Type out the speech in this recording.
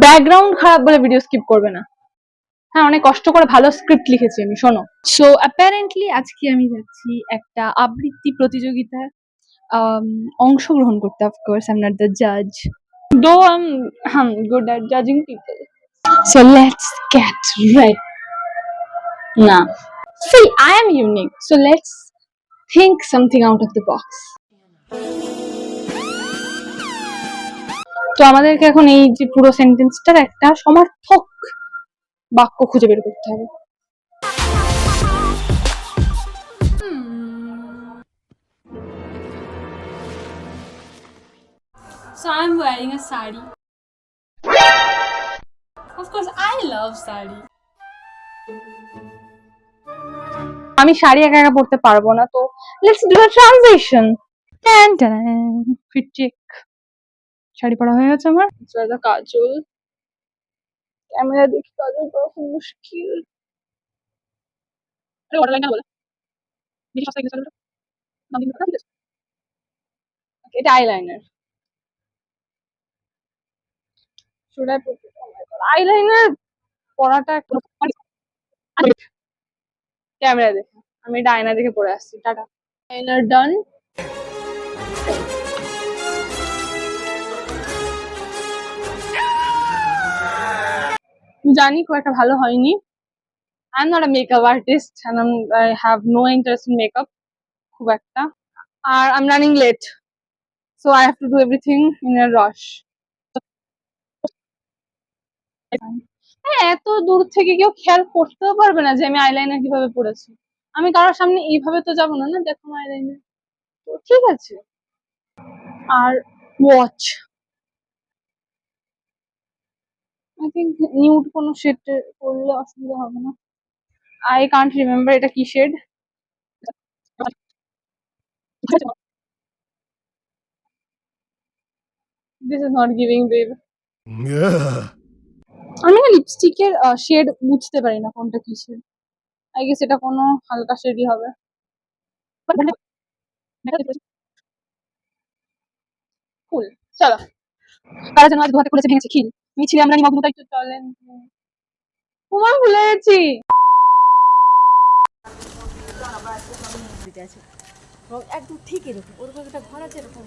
Background খারাপ বলে video skip করবে না। হ্যাঁ, অনেক কষ্ট করে ভালো স্ক্রিপ্ট লিখেছি আমি, শোনো। সো অ্যাপারেন্টলি আজকে আমি যাচ্ছি একটা আবৃত্তি প্রতিযোগিতায় অংশগ্রহণ করতে। Of course I am not the জাজ, though I am good at জাজিং people. So let's get ready. না, see I am unique, so let's think something out of the box. তো আমাদেরকে এখন এই যে পুরো সেন্টেন্সটার একটা সমার্থক বাক্য খুঁজে বের করতে হবে। So I'm wearing a sari. Of course, I love sari. আমি শাড়ি একা একা পরতে পারবো না, তো লেটস ডু আ ট্রানজিশন। টান টান, ফিট চেক। শাড়ি পরা হয়ে গেছে আমার। এটা কাজল, ক্যামেরা দেখি কাজল পরা খুব মুশকিল। আরে ওয়াটার লাইন না বলে দেখি সস্তা গেছে। দাম দিন ঠিক আছে। এটা eyeliner. Should I put it? Oh my god, eyeliner পরাটা ক্যামেরা দেখে, আমি এটা আয়না দেখে পরে আসছি। টাটা। Eyeliner done. জানি খুব একটা ভালো হয়নি। I'm not a makeup artist and I have no interest in makeup খুব একটা। আর I'm running late, so I have to do everything in a rush. হ্যাঁ, এত দূর থেকে কেউ খেয়াল করতেও পারবে না যে আমি আইলাইনার কিভাবে পরেছি। আমি কারোর সামনে এইভাবে তো যাবো না, না দেখো আইলাইনার, তো ঠিক আছে। আর ওয়াচ, আই থিঙ্ক নিউড কোনো শেড পরলে অসুবিধা হবে না। আই কান্ট রিমেম্বার এটা কি shade. This is not giving babe. আমি না লিপস্টিকের শেড বুঝতে পারি না কোনটা কি শেড। আই গেস এটা কোনো হালকা শেডই হবে। কুল, চলো। কারা যেন আজ গুহাতে খুলেছে ভেঙেছে খিল, মিছিলে আমরা নিমগ্নতাই তো চলেন। তোমার ভুলে গেছি। একদম ঠিক এরকম ওরকম একটা ঘর আছে এরকম